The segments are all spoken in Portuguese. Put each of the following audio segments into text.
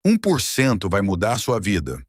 1% vai mudar sua vida.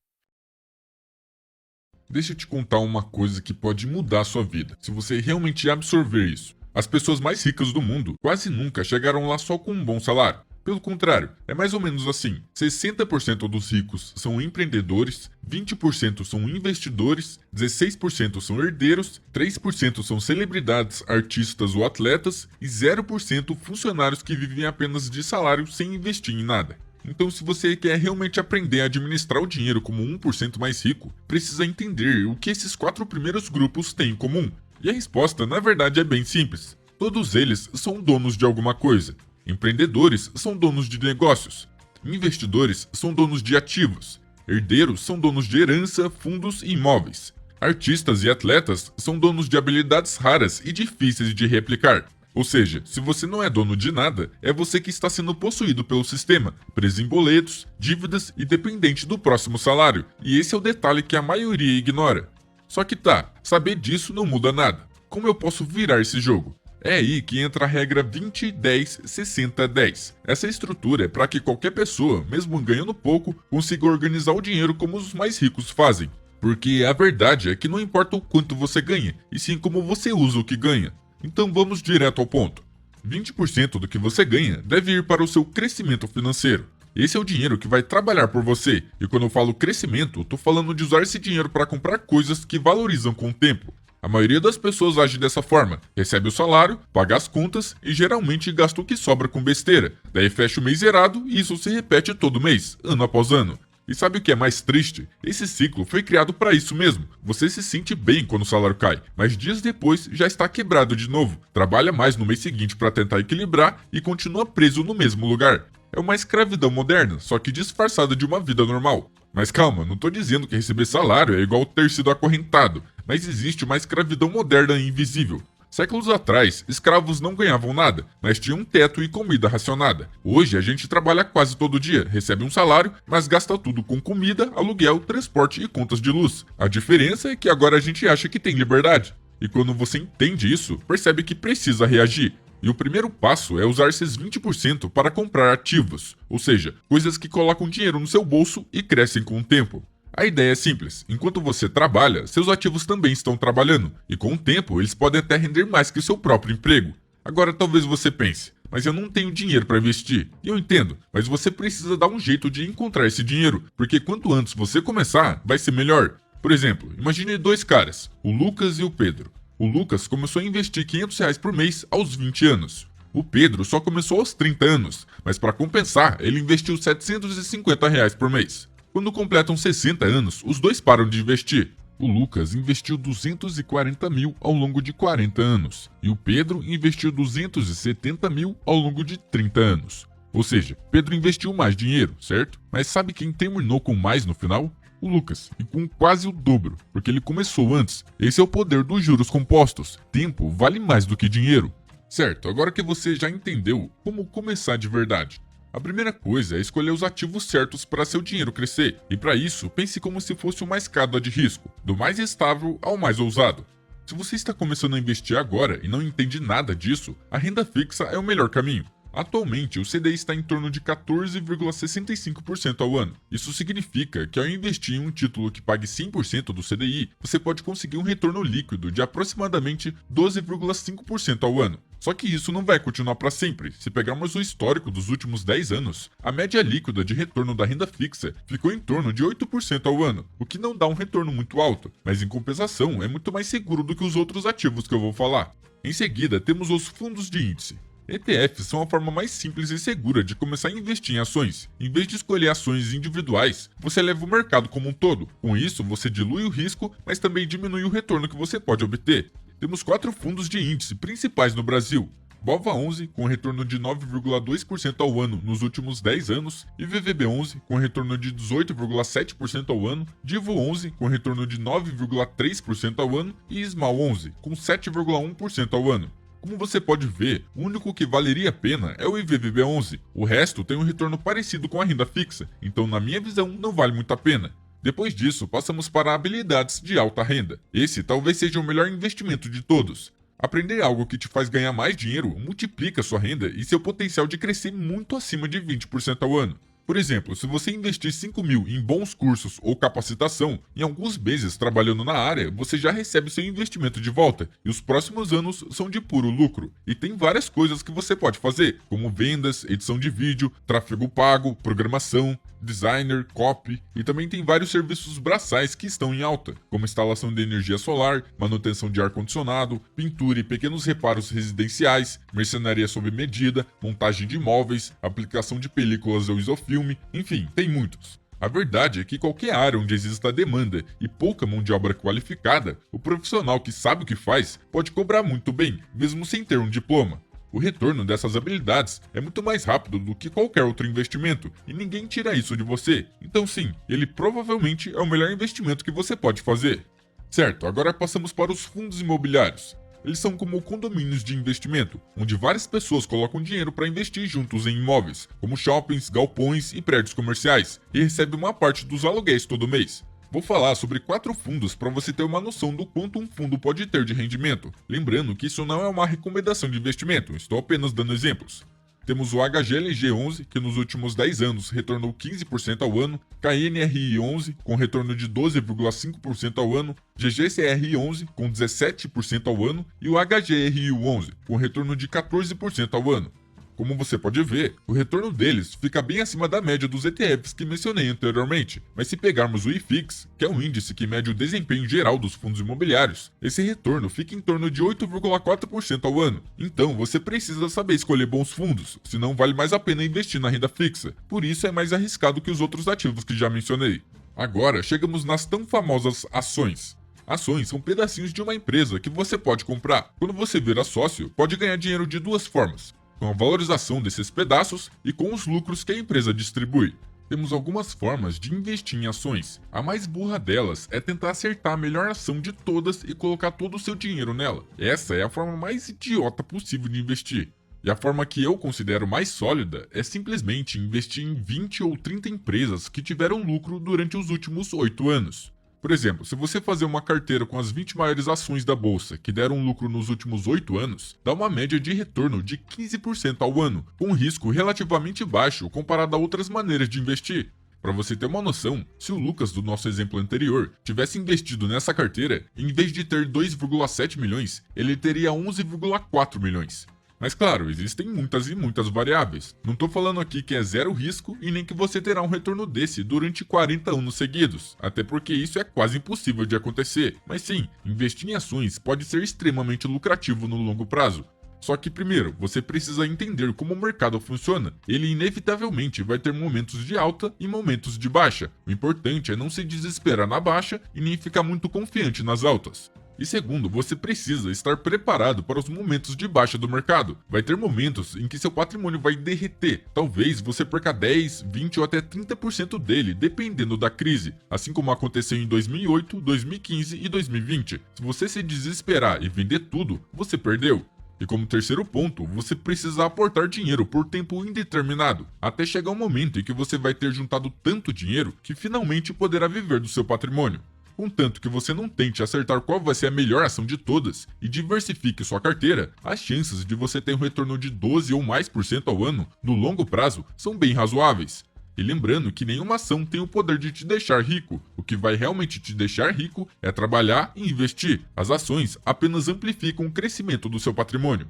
Deixa eu te contar uma coisa que pode mudar a sua vida, se você realmente absorver isso. As pessoas mais ricas do mundo quase nunca chegaram lá só com um bom salário. Pelo contrário, é mais ou menos assim: 60% dos ricos são empreendedores, 20% são investidores, 16% são herdeiros, 3% são celebridades, artistas ou atletas e 0% funcionários que vivem apenas de salário sem investir em nada. Então, se você quer realmente aprender a administrar o dinheiro como 1% mais rico, precisa entender o que esses 4 primeiros grupos têm em comum. E a resposta, na verdade, é bem simples. Todos eles são donos de alguma coisa. Empreendedores são donos de negócios. Investidores são donos de ativos. Herdeiros são donos de herança, fundos e imóveis. Artistas e atletas são donos de habilidades raras e difíceis de replicar. Ou seja, se você não é dono de nada, é você que está sendo possuído pelo sistema, preso em boletos, dívidas e dependente do próximo salário. E esse é o detalhe que a maioria ignora. Só que saber disso não muda nada. Como eu posso virar esse jogo? É aí que entra a regra 20-10-60-10. Essa estrutura é para que qualquer pessoa, mesmo ganhando pouco, consiga organizar o dinheiro como os mais ricos fazem. Porque a verdade é que não importa o quanto você ganha, e sim como você usa o que ganha. Então vamos direto ao ponto. 20% do que você ganha deve ir para o seu crescimento financeiro. Esse é o dinheiro que vai trabalhar por você, e quando eu falo crescimento, estou falando de usar esse dinheiro para comprar coisas que valorizam com o tempo. A maioria das pessoas age dessa forma: recebe o salário, paga as contas e geralmente gasta o que sobra com besteira. Daí fecha o mês zerado e isso se repete todo mês, ano após ano. E sabe o que é mais triste? Esse ciclo foi criado para isso mesmo. Você se sente bem quando o salário cai, mas dias depois já está quebrado de novo. Trabalha mais no mês seguinte para tentar equilibrar e continua preso no mesmo lugar. É uma escravidão moderna, só que disfarçada de uma vida normal. Mas calma, não estou dizendo que receber salário é igual ter sido acorrentado, mas existe uma escravidão moderna e invisível. Séculos atrás, escravos não ganhavam nada, mas tinham um teto e comida racionada. Hoje a gente trabalha quase todo dia, recebe um salário, mas gasta tudo com comida, aluguel, transporte e contas de luz. A diferença é que agora a gente acha que tem liberdade. E quando você entende isso, percebe que precisa reagir. E o primeiro passo é usar esses 20% para comprar ativos, ou seja, coisas que colocam dinheiro no seu bolso e crescem com o tempo. A ideia é simples: enquanto você trabalha, seus ativos também estão trabalhando, e com o tempo eles podem até render mais que o seu próprio emprego. Agora talvez você pense: mas eu não tenho dinheiro para investir. E eu entendo, mas você precisa dar um jeito de encontrar esse dinheiro, porque quanto antes você começar, vai ser melhor. Por exemplo, imagine 2 caras, o Lucas e o Pedro. O Lucas começou a investir R$ 500 por mês aos 20 anos. O Pedro só começou aos 30 anos, mas para compensar, ele investiu R$ 750 por mês. Quando completam 60 anos, os dois param de investir. O Lucas investiu 240 mil ao longo de 40 anos e o Pedro investiu 270 mil ao longo de 30 anos. Ou seja, Pedro investiu mais dinheiro, certo? Mas sabe quem terminou com mais no final? O Lucas, e com quase o dobro, porque ele começou antes. Esse é o poder dos juros compostos. Tempo vale mais do que dinheiro. Certo, agora que você já entendeu como começar de verdade, a primeira coisa é escolher os ativos certos para seu dinheiro crescer, e para isso, pense como se fosse uma escada de risco, do mais estável ao mais ousado. Se você está começando a investir agora e não entende nada disso, a renda fixa é o melhor caminho. Atualmente, o CDI está em torno de 14,65% ao ano. Isso significa que ao investir em um título que pague 100% do CDI, você pode conseguir um retorno líquido de aproximadamente 12,5% ao ano. Só que isso não vai continuar para sempre. Se pegarmos o histórico dos últimos 10 anos, a média líquida de retorno da renda fixa ficou em torno de 8% ao ano, o que não dá um retorno muito alto, mas em compensação é muito mais seguro do que os outros ativos que eu vou falar. Em seguida, temos os fundos de índice. ETFs são a forma mais simples e segura de começar a investir em ações. Em vez de escolher ações individuais, você leva o mercado como um todo. Com isso, você dilui o risco, mas também diminui o retorno que você pode obter. Temos 4 fundos de índice principais no Brasil: BOVA11, com retorno de 9,2% ao ano nos últimos 10 anos, e VVB11, com retorno de 18,7% ao ano, DIVO11, com retorno de 9,3% ao ano, e SMAL11, com 7,1% ao ano. Como você pode ver, o único que valeria a pena é o IVVB11. O resto tem um retorno parecido com a renda fixa, então na minha visão não vale muito a pena. Depois disso, passamos para habilidades de alta renda. Esse talvez seja o melhor investimento de todos. Aprender algo que te faz ganhar mais dinheiro multiplica sua renda e seu potencial de crescer muito acima de 20% ao ano. Por exemplo, se você investir 5 mil em bons cursos ou capacitação, em alguns meses trabalhando na área, você já recebe seu investimento de volta e os próximos anos são de puro lucro. E tem várias coisas que você pode fazer, como vendas, edição de vídeo, tráfego pago, programação, designer, copy, e também tem vários serviços braçais que estão em alta, como instalação de energia solar, manutenção de ar-condicionado, pintura e pequenos reparos residenciais, mercenaria sob medida, montagem de imóveis, aplicação de películas ou isofilme, enfim, tem muitos. A verdade é que qualquer área onde exista demanda e pouca mão de obra qualificada, o profissional que sabe o que faz pode cobrar muito bem, mesmo sem ter um diploma. O retorno dessas habilidades é muito mais rápido do que qualquer outro investimento e ninguém tira isso de você. Então sim, ele provavelmente é o melhor investimento que você pode fazer. Certo, agora passamos para os fundos imobiliários. Eles são como condomínios de investimento, onde várias pessoas colocam dinheiro para investir juntos em imóveis, como shoppings, galpões e prédios comerciais, e recebem uma parte dos aluguéis todo mês. Vou falar sobre 4 fundos para você ter uma noção do quanto um fundo pode ter de rendimento. Lembrando que isso não é uma recomendação de investimento, estou apenas dando exemplos. Temos o HGLG11, que nos últimos 10 anos retornou 15% ao ano, KNRI11, com retorno de 12,5% ao ano, GGCR11, com 17% ao ano, e o HGRU11, com retorno de 14% ao ano. Como você pode ver, o retorno deles fica bem acima da média dos ETFs que mencionei anteriormente, mas se pegarmos o IFIX, que é um índice que mede o desempenho geral dos fundos imobiliários, esse retorno fica em torno de 8,4% ao ano. Então você precisa saber escolher bons fundos, senão vale mais a pena investir na renda fixa, por isso é mais arriscado que os outros ativos que já mencionei. Agora chegamos nas tão famosas ações. Ações são pedacinhos de uma empresa que você pode comprar. Quando você vira sócio, pode ganhar dinheiro de duas formas: com a valorização desses pedaços e com os lucros que a empresa distribui. Temos algumas formas de investir em ações. A mais burra delas é tentar acertar a melhor ação de todas e colocar todo o seu dinheiro nela. Essa é a forma mais idiota possível de investir. E a forma que eu considero mais sólida é simplesmente investir em 20 ou 30 empresas que tiveram lucro durante os últimos 8 anos. Por exemplo, se você fazer uma carteira com as 20 maiores ações da bolsa que deram lucro nos últimos 8 anos, dá uma média de retorno de 15% ao ano, com um risco relativamente baixo comparado a outras maneiras de investir. Para você ter uma noção, se o Lucas do nosso exemplo anterior tivesse investido nessa carteira, em vez de ter 2,7 milhões, ele teria 11,4 milhões. Mas claro, existem muitas e muitas variáveis. Não tô falando aqui que é zero risco e nem que você terá um retorno desse durante 40 anos seguidos, até porque isso é quase impossível de acontecer. Mas sim, investir em ações pode ser extremamente lucrativo no longo prazo. Só que primeiro, você precisa entender como o mercado funciona. Ele inevitavelmente vai ter momentos de alta e momentos de baixa. O importante é não se desesperar na baixa e nem ficar muito confiante nas altas. E segundo, você precisa estar preparado para os momentos de baixa do mercado. Vai ter momentos em que seu patrimônio vai derreter. Talvez você perca 10, 20 ou até 30% dele, dependendo da crise, assim como aconteceu em 2008, 2015 e 2020. Se você se desesperar e vender tudo, você perdeu. E como terceiro ponto, você precisa aportar dinheiro por tempo indeterminado, até chegar um momento em que você vai ter juntado tanto dinheiro que finalmente poderá viver do seu patrimônio. Contanto que você não tente acertar qual vai ser a melhor ação de todas e diversifique sua carteira, as chances de você ter um retorno de 12 ou mais por cento ao ano, no longo prazo, são bem razoáveis. E lembrando que nenhuma ação tem o poder de te deixar rico. O que vai realmente te deixar rico é trabalhar e investir. As ações apenas amplificam o crescimento do seu patrimônio.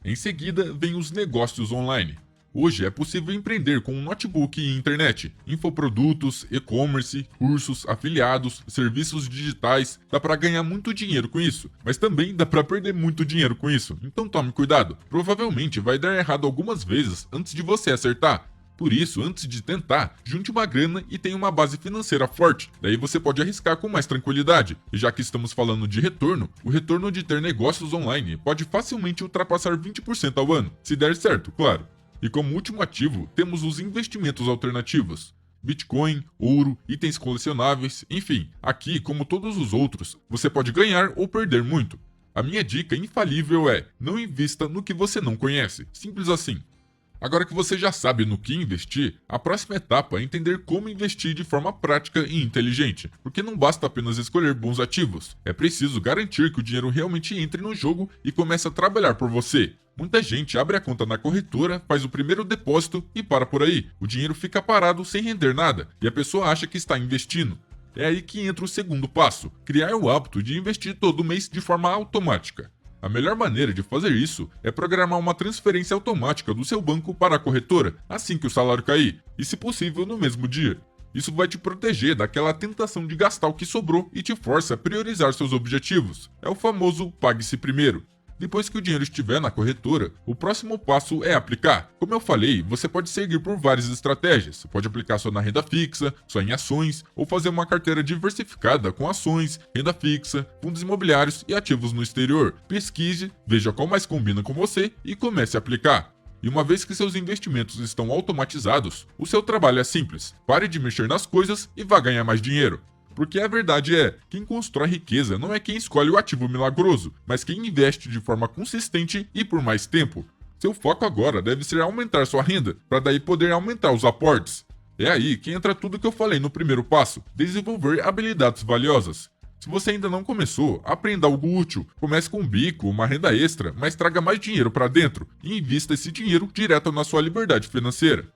Em seguida, vem os negócios online. Hoje é possível empreender com um notebook e internet, infoprodutos, e-commerce, cursos, afiliados, serviços digitais. Dá para ganhar muito dinheiro com isso, mas também dá para perder muito dinheiro com isso. Então tome cuidado. Provavelmente vai dar errado algumas vezes antes de você acertar. Por isso, antes de tentar, junte uma grana e tenha uma base financeira forte. Daí você pode arriscar com mais tranquilidade. E já que estamos falando de retorno, o retorno de ter negócios online pode facilmente ultrapassar 20% ao ano, se der certo, claro. E como último ativo, temos os investimentos alternativos. Bitcoin, ouro, itens colecionáveis, enfim, aqui, como todos os outros, você pode ganhar ou perder muito. A minha dica infalível é: não invista no que você não conhece, simples assim. Agora que você já sabe no que investir, a próxima etapa é entender como investir de forma prática e inteligente, porque não basta apenas escolher bons ativos, é preciso garantir que o dinheiro realmente entre no jogo e comece a trabalhar por você. Muita gente abre a conta na corretora, faz o primeiro depósito e para por aí. O dinheiro fica parado sem render nada e a pessoa acha que está investindo. É aí que entra o segundo passo: criar o hábito de investir todo mês de forma automática. A melhor maneira de fazer isso é programar uma transferência automática do seu banco para a corretora assim que o salário cair, e se possível no mesmo dia. Isso vai te proteger daquela tentação de gastar o que sobrou e te força a priorizar seus objetivos. É o famoso pague-se primeiro. Depois que o dinheiro estiver na corretora, o próximo passo é aplicar. Como eu falei, você pode seguir por várias estratégias. Você pode aplicar só na renda fixa, só em ações, ou fazer uma carteira diversificada com ações, renda fixa, fundos imobiliários e ativos no exterior. Pesquise, veja qual mais combina com você e comece a aplicar. E uma vez que seus investimentos estão automatizados, o seu trabalho é simples. Pare de mexer nas coisas e vá ganhar mais dinheiro. Porque a verdade é, quem constrói riqueza não é quem escolhe o ativo milagroso, mas quem investe de forma consistente e por mais tempo. Seu foco agora deve ser aumentar sua renda, para daí poder aumentar os aportes. É aí que entra tudo que eu falei no primeiro passo: desenvolver habilidades valiosas. Se você ainda não começou, aprenda algo útil. Comece com um bico, uma renda extra, mas traga mais dinheiro para dentro e invista esse dinheiro direto na sua liberdade financeira.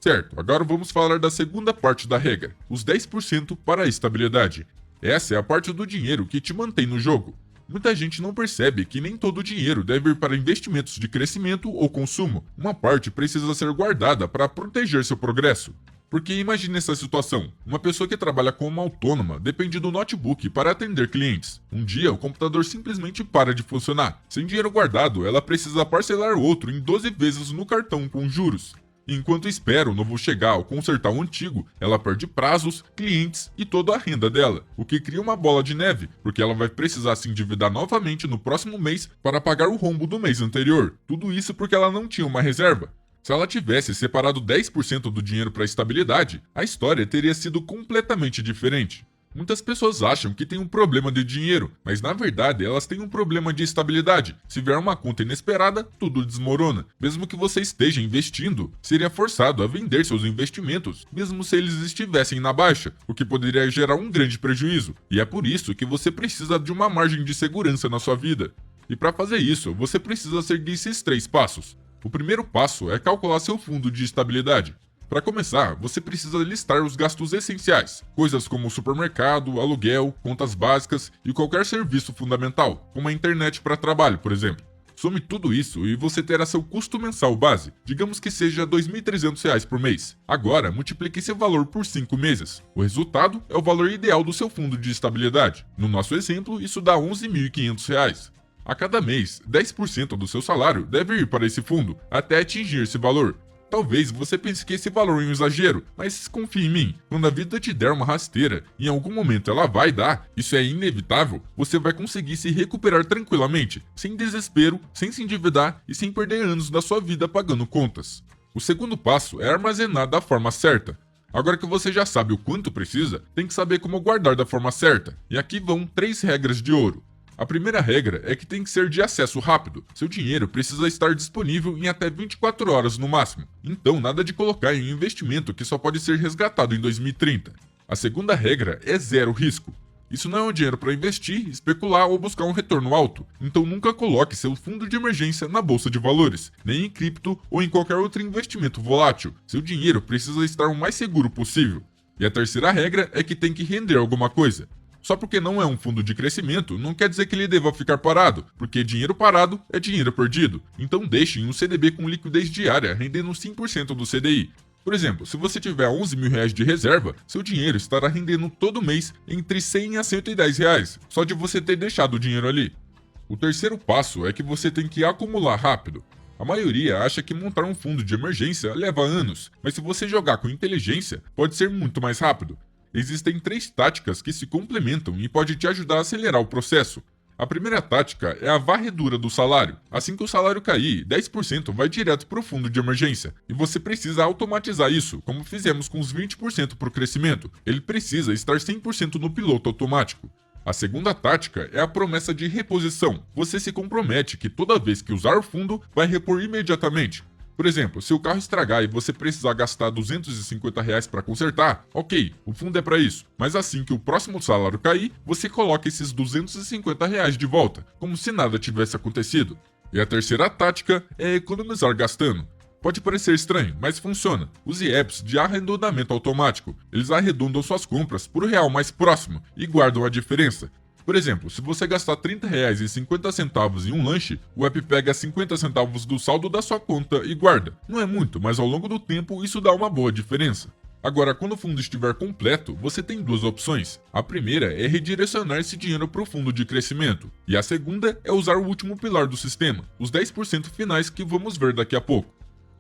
Certo, agora vamos falar da segunda parte da regra, os 10% para a estabilidade. Essa é a parte do dinheiro que te mantém no jogo. Muita gente não percebe que nem todo o dinheiro deve ir para investimentos de crescimento ou consumo. Uma parte precisa ser guardada para proteger seu progresso. Porque imagine essa situação: uma pessoa que trabalha como autônoma depende do notebook para atender clientes. Um dia o computador simplesmente para de funcionar. Sem dinheiro guardado, ela precisa parcelar o outro em 12 vezes no cartão com juros. Enquanto espera o novo chegar ou consertar o antigo, ela perde prazos, clientes e toda a renda dela, o que cria uma bola de neve, porque ela vai precisar se endividar novamente no próximo mês para pagar o rombo do mês anterior. Tudo isso porque ela não tinha uma reserva. Se ela tivesse separado 10% do dinheiro para a estabilidade, a história teria sido completamente diferente. Muitas pessoas acham que tem um problema de dinheiro, mas na verdade elas têm um problema de estabilidade. Se vier uma conta inesperada, tudo desmorona. Mesmo que você esteja investindo, seria forçado a vender seus investimentos, mesmo se eles estivessem na baixa, o que poderia gerar um grande prejuízo. E é por isso que você precisa de uma margem de segurança na sua vida. E para fazer isso, você precisa seguir esses 3 passos. O primeiro passo é calcular seu fundo de estabilidade. Para começar, você precisa listar os gastos essenciais, coisas como supermercado, aluguel, contas básicas e qualquer serviço fundamental, como a internet para trabalho, por exemplo. Some tudo isso e você terá seu custo mensal base, digamos que seja R$ 2.300 por mês. Agora, multiplique esse valor por 5 meses. O resultado é o valor ideal do seu fundo de estabilidade. No nosso exemplo, isso dá R$ 11.500. A cada mês, 10% do seu salário deve ir para esse fundo, até atingir esse valor. Talvez você pense que esse valor é um exagero, mas confie em mim, quando a vida te der uma rasteira, e em algum momento ela vai dar, isso é inevitável, você vai conseguir se recuperar tranquilamente, sem desespero, sem se endividar e sem perder anos da sua vida pagando contas. O segundo passo é armazenar da forma certa. Agora que você já sabe o quanto precisa, tem que saber como guardar da forma certa, e aqui vão 3 regras de ouro. A primeira regra é que tem que ser de acesso rápido. Seu dinheiro precisa estar disponível em até 24 horas no máximo. Então, nada de colocar em um investimento que só pode ser resgatado em 2030. A segunda regra é zero risco. Isso não é um dinheiro para investir, especular ou buscar um retorno alto. Então nunca coloque seu fundo de emergência na bolsa de valores, nem em cripto ou em qualquer outro investimento volátil. Seu dinheiro precisa estar o mais seguro possível. E a terceira regra é que tem que render alguma coisa. Só porque não é um fundo de crescimento, não quer dizer que ele deva ficar parado, porque dinheiro parado é dinheiro perdido. Então deixe em um CDB com liquidez diária, rendendo 5% do CDI. Por exemplo, se você tiver R$ 11.000 de reserva, seu dinheiro estará rendendo todo mês entre R$100 a R$110, só de você ter deixado o dinheiro ali. O terceiro passo é que você tem que acumular rápido. A maioria acha que montar um fundo de emergência leva anos, mas se você jogar com inteligência, pode ser muito mais rápido. Existem 3 táticas que se complementam e podem te ajudar a acelerar o processo. A primeira tática é a varredura do salário. Assim que o salário cair, 10% vai direto para o fundo de emergência. E você precisa automatizar isso, como fizemos com os 20% para o crescimento. Ele precisa estar 100% no piloto automático. A segunda tática é a promessa de reposição. Você se compromete que toda vez que usar o fundo, vai repor imediatamente. Por exemplo, se o carro estragar e você precisar gastar R$250 para consertar, ok, o fundo é para isso. Mas assim que o próximo salário cair, você coloca esses R$250 de volta, como se nada tivesse acontecido. E a terceira tática é economizar gastando. Pode parecer estranho, mas funciona. Use apps de arredondamento automático. Eles arredondam suas compras por real mais próximo e guardam a diferença. Por exemplo, se você gastar R$ 30,50 em um lanche, o app pega 50 centavos do saldo da sua conta e guarda. Não é muito, mas ao longo do tempo isso dá uma boa diferença. Agora, quando o fundo estiver completo, você tem duas opções. A primeira é redirecionar esse dinheiro para o fundo de crescimento. E a segunda é usar o último pilar do sistema, os 10% finais que vamos ver daqui a pouco.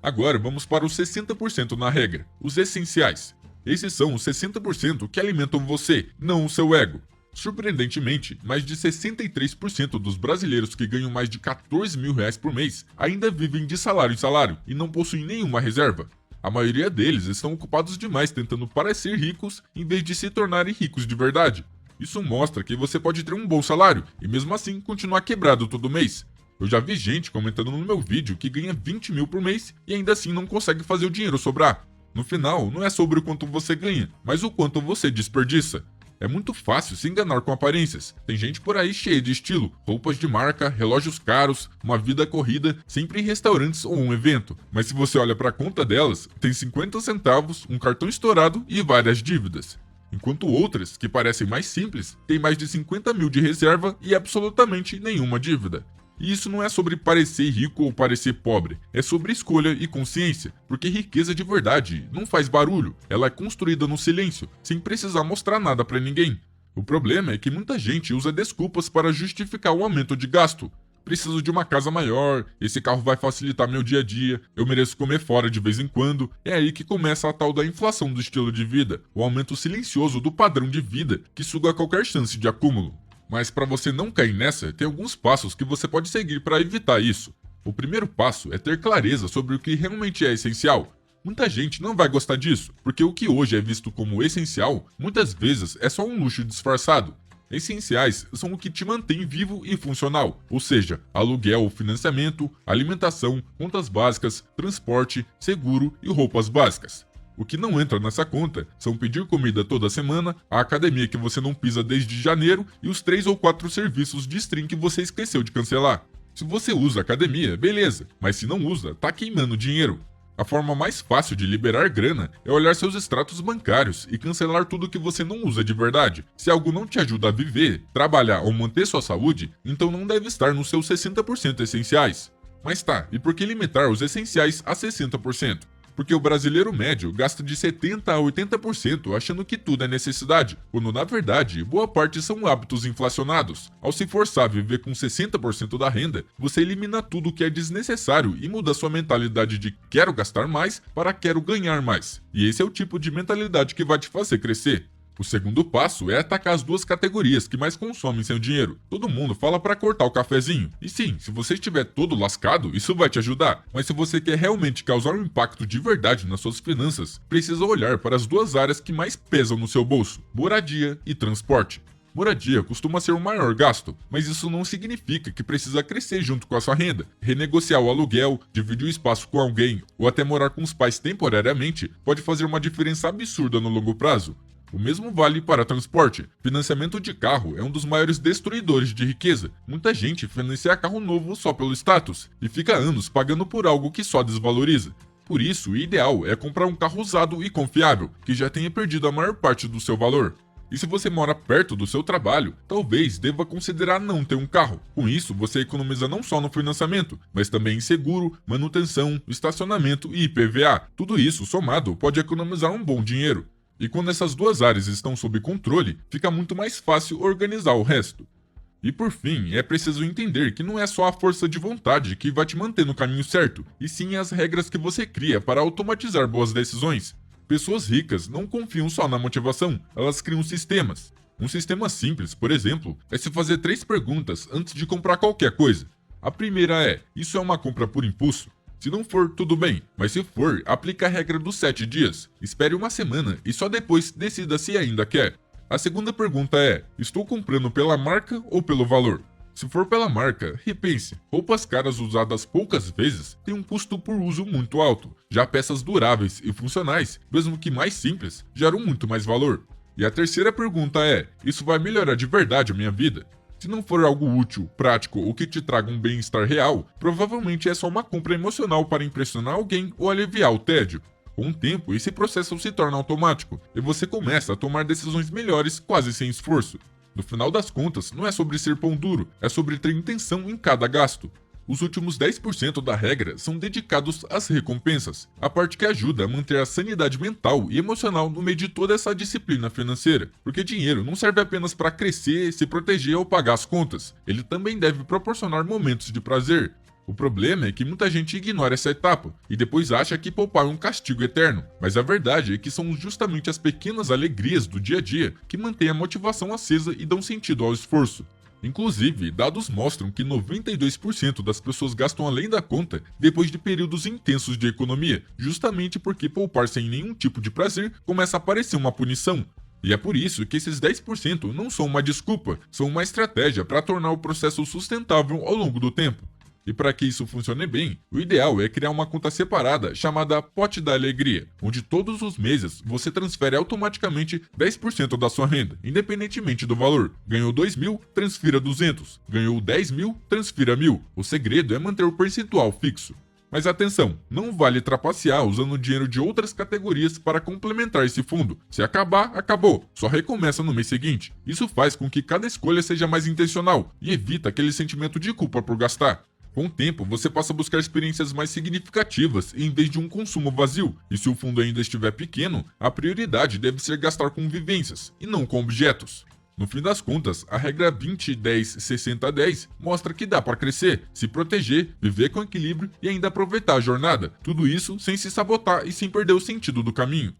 Agora vamos para os 60% na regra, os essenciais. Esses são os 60% que alimentam você, não o seu ego. Surpreendentemente, mais de 63% dos brasileiros que ganham mais de R$ 14 mil por mês ainda vivem de salário em salário e não possuem nenhuma reserva. A maioria deles estão ocupados demais tentando parecer ricos em vez de se tornarem ricos de verdade. Isso mostra que você pode ter um bom salário e mesmo assim continuar quebrado todo mês. Eu já vi gente comentando no meu vídeo que ganha 20 mil por mês e ainda assim não consegue fazer o dinheiro sobrar. No final, não é sobre o quanto você ganha, mas o quanto você desperdiça. É muito fácil se enganar com aparências. Tem gente por aí cheia de estilo, roupas de marca, relógios caros, uma vida corrida, sempre em restaurantes ou um evento. Mas se você olha para a conta delas, tem 50 centavos, um cartão estourado e várias dívidas. Enquanto outras, que parecem mais simples, têm mais de 50 mil de reserva e absolutamente nenhuma dívida. E isso não é sobre parecer rico ou parecer pobre, é sobre escolha e consciência, porque riqueza de verdade não faz barulho, ela é construída no silêncio, sem precisar mostrar nada para ninguém. O problema é que muita gente usa desculpas para justificar o aumento de gasto. Preciso de uma casa maior, esse carro vai facilitar meu dia a dia, eu mereço comer fora de vez em quando. É aí que começa a tal da inflação do estilo de vida, o aumento silencioso do padrão de vida que suga qualquer chance de acúmulo. Mas para você não cair nessa, tem alguns passos que você pode seguir para evitar isso. O primeiro passo é ter clareza sobre o que realmente é essencial. Muita gente não vai gostar disso, porque o que hoje é visto como essencial, muitas vezes é só um luxo disfarçado. Essenciais são o que te mantém vivo e funcional, ou seja, aluguel, financiamento, alimentação, contas básicas, transporte, seguro e roupas básicas. O que não entra nessa conta são pedir comida toda semana, a academia que você não pisa desde janeiro e os 3 ou 4 serviços de stream que você esqueceu de cancelar. Se você usa academia, beleza, mas se não usa, tá queimando dinheiro. A forma mais fácil de liberar grana é olhar seus extratos bancários e cancelar tudo que você não usa de verdade. Se algo não te ajuda a viver, trabalhar ou manter sua saúde, então não deve estar nos seus 60% essenciais. Mas tá, e por que limitar os essenciais a 60%? Porque o brasileiro médio gasta de 70% a 80% achando que tudo é necessidade, quando na verdade boa parte são hábitos inflacionados. Ao se forçar a viver com 60% da renda, você elimina tudo que é desnecessário e muda sua mentalidade de quero gastar mais para quero ganhar mais. E esse é o tipo de mentalidade que vai te fazer crescer. O segundo passo é atacar as duas categorias que mais consomem seu dinheiro. Todo mundo fala para cortar o cafezinho. E sim, se você estiver todo lascado, isso vai te ajudar. Mas se você quer realmente causar um impacto de verdade nas suas finanças, precisa olhar para as duas áreas que mais pesam no seu bolso: moradia e transporte. Moradia costuma ser o maior gasto, mas isso não significa que precisa crescer junto com a sua renda. Renegociar o aluguel, dividir o espaço com alguém ou até morar com os pais temporariamente pode fazer uma diferença absurda no longo prazo. O mesmo vale para transporte. Financiamento de carro é um dos maiores destruidores de riqueza. Muita gente financia carro novo só pelo status e fica anos pagando por algo que só desvaloriza. Por isso, o ideal é comprar um carro usado e confiável, que já tenha perdido a maior parte do seu valor. E se você mora perto do seu trabalho, talvez deva considerar não ter um carro. Com isso, você economiza não só no financiamento, mas também em seguro, manutenção, estacionamento e IPVA. Tudo isso somado pode economizar um bom dinheiro. E quando essas duas áreas estão sob controle, fica muito mais fácil organizar o resto. E por fim, é preciso entender que não é só a força de vontade que vai te manter no caminho certo, e sim as regras que você cria para automatizar boas decisões. Pessoas ricas não confiam só na motivação, elas criam sistemas. Um sistema simples, por exemplo, é se fazer 3 perguntas antes de comprar qualquer coisa. A primeira é: isso é uma compra por impulso? Se não for, tudo bem, mas se for, aplique a regra dos 7 dias. Espere uma semana e só depois decida se ainda quer. A segunda pergunta é: estou comprando pela marca ou pelo valor? Se for pela marca, repense. Roupas caras usadas poucas vezes têm um custo por uso muito alto. Já peças duráveis e funcionais, mesmo que mais simples, geram muito mais valor. E a terceira pergunta é: isso vai melhorar de verdade a minha vida? Se não for algo útil, prático ou que te traga um bem-estar real, provavelmente é só uma compra emocional para impressionar alguém ou aliviar o tédio. Com o tempo, esse processo se torna automático e você começa a tomar decisões melhores quase sem esforço. No final das contas, não é sobre ser pão duro, é sobre ter intenção em cada gasto. Os últimos 10% da regra são dedicados às recompensas, a parte que ajuda a manter a sanidade mental e emocional no meio de toda essa disciplina financeira. Porque dinheiro não serve apenas para crescer, se proteger ou pagar as contas, ele também deve proporcionar momentos de prazer. O problema é que muita gente ignora essa etapa e depois acha que poupar é um castigo eterno, mas a verdade é que são justamente as pequenas alegrias do dia a dia que mantêm a motivação acesa e dão sentido ao esforço. Inclusive, dados mostram que 92% das pessoas gastam além da conta depois de períodos intensos de economia, justamente porque poupar sem nenhum tipo de prazer começa a parecer uma punição. E é por isso que esses 10% não são uma desculpa, são uma estratégia para tornar o processo sustentável ao longo do tempo. E para que isso funcione bem, o ideal é criar uma conta separada chamada Pote da Alegria, onde todos os meses você transfere automaticamente 10% da sua renda, independentemente do valor. Ganhou 2.000, transfira 200. Ganhou 10.000, transfira 1.000. O segredo é manter o percentual fixo. Mas atenção, não vale trapacear usando dinheiro de outras categorias para complementar esse fundo. Se acabar, acabou. Só recomeça no mês seguinte. Isso faz com que cada escolha seja mais intencional e evita aquele sentimento de culpa por gastar. Com o tempo, você passa a buscar experiências mais significativas em vez de um consumo vazio. E se o fundo ainda estiver pequeno, a prioridade deve ser gastar com vivências, e não com objetos. No fim das contas, a regra 20-10-60-10 mostra que dá para crescer, se proteger, viver com equilíbrio e ainda aproveitar a jornada. Tudo isso sem se sabotar e sem perder o sentido do caminho.